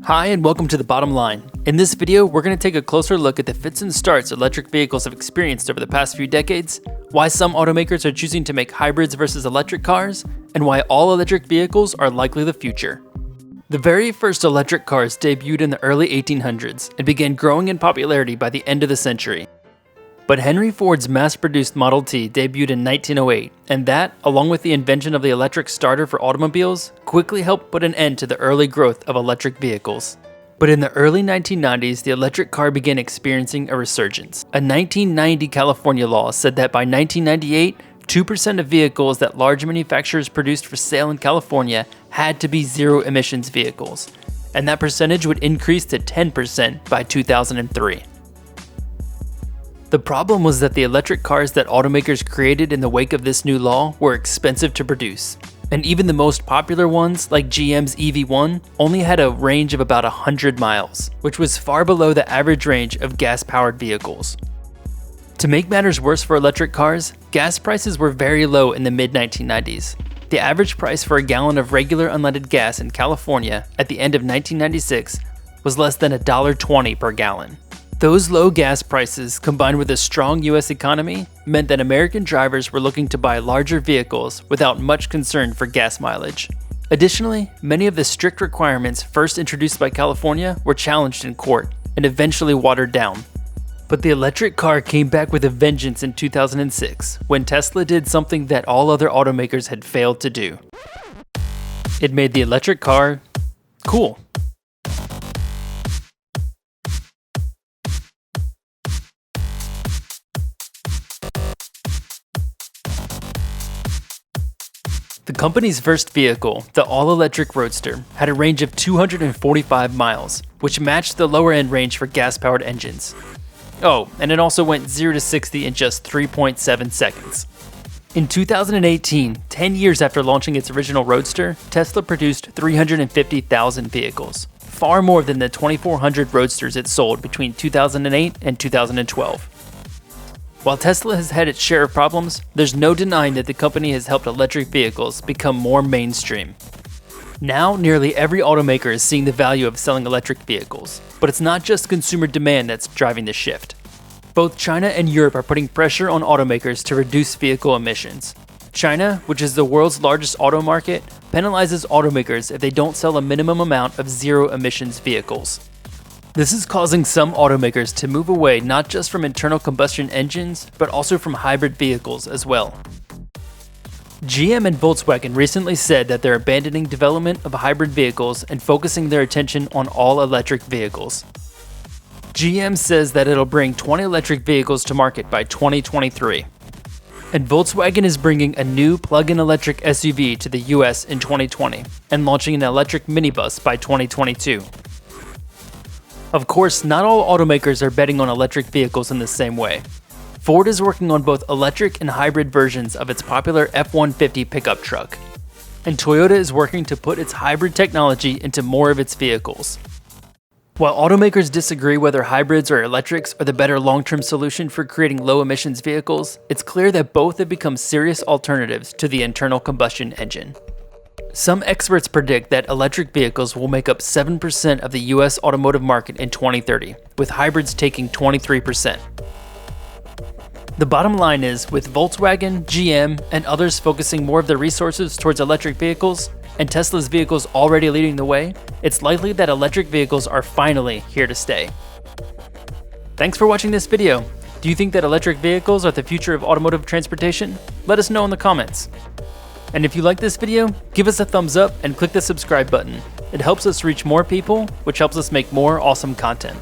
Hi and welcome to The Bottom Line. In this video, we're going to take a closer look at the fits and starts electric vehicles have experienced over the past few decades, why some automakers are choosing to make hybrids versus electric cars, and why all electric vehicles are likely the future. The very first electric cars debuted in the early 1800s and began growing in popularity by the end of the century. But Henry Ford's mass-produced Model T debuted in 1908, and that, along with the invention of the electric starter for automobiles, quickly helped put an end to the early growth of electric vehicles. But in the early 1990s, the electric car began experiencing a resurgence. A 1990 California law said that by 1998, 2% of vehicles that large manufacturers produced for sale in California had to be zero-emissions vehicles, and that percentage would increase to 10% by 2003. The problem was that the electric cars that automakers created in the wake of this new law were expensive to produce, and even the most popular ones, like GM's EV1, only had a range of about 100 miles, which was far below the average range of gas-powered vehicles. To make matters worse for electric cars, gas prices were very low in the mid-1990s. The average price for a gallon of regular unleaded gas in California at the end of 1996 was less than $1.20 per gallon. Those low gas prices, combined with a strong US economy, meant that American drivers were looking to buy larger vehicles without much concern for gas mileage. Additionally, many of the strict requirements first introduced by California were challenged in court and eventually watered down. But the electric car came back with a vengeance in 2006, when Tesla did something that all other automakers had failed to do. It made the electric car cool. The company's first vehicle, the all-electric Roadster, had a range of 245 miles, which matched the lower-end range for gas-powered engines. Oh, and it also went 0 to 60 in just 3.7 seconds. In 2018, 10 years after launching its original Roadster, Tesla produced 350,000 vehicles, far more than the 2,400 Roadsters it sold between 2008 and 2012. While Tesla has had its share of problems, there's no denying that the company has helped electric vehicles become more mainstream. Now, nearly every automaker is seeing the value of selling electric vehicles, but it's not just consumer demand that's driving the shift. Both China and Europe are putting pressure on automakers to reduce vehicle emissions. China, which is the world's largest auto market, penalizes automakers if they don't sell a minimum amount of zero-emissions vehicles. This is causing some automakers to move away not just from internal combustion engines, but also from hybrid vehicles as well. GM and Volkswagen recently said that they're abandoning development of hybrid vehicles and focusing their attention on all-electric vehicles. GM says that it'll bring 20 electric vehicles to market by 2023. And Volkswagen is bringing a new plug-in electric SUV to the US in 2020 and launching an electric minibus by 2022. Of course, not all automakers are betting on electric vehicles in the same way. Ford is working on both electric and hybrid versions of its popular F-150 pickup truck. And Toyota is working to put its hybrid technology into more of its vehicles. While automakers disagree whether hybrids or electrics are the better long-term solution for creating low-emissions vehicles, it's clear that both have become serious alternatives to the internal combustion engine. Some experts predict that electric vehicles will make up 7% of the US automotive market in 2030, with hybrids taking 23%. The bottom line is, with Volkswagen, GM, and others focusing more of their resources towards electric vehicles, and Tesla's vehicles already leading the way, it's likely that electric vehicles are finally here to stay. Thanks for watching this video. Do you think that electric vehicles are the future of automotive transportation? Let us know in the comments. And if you like this video, give us a thumbs up and click the subscribe button. It helps us reach more people, which helps us make more awesome content.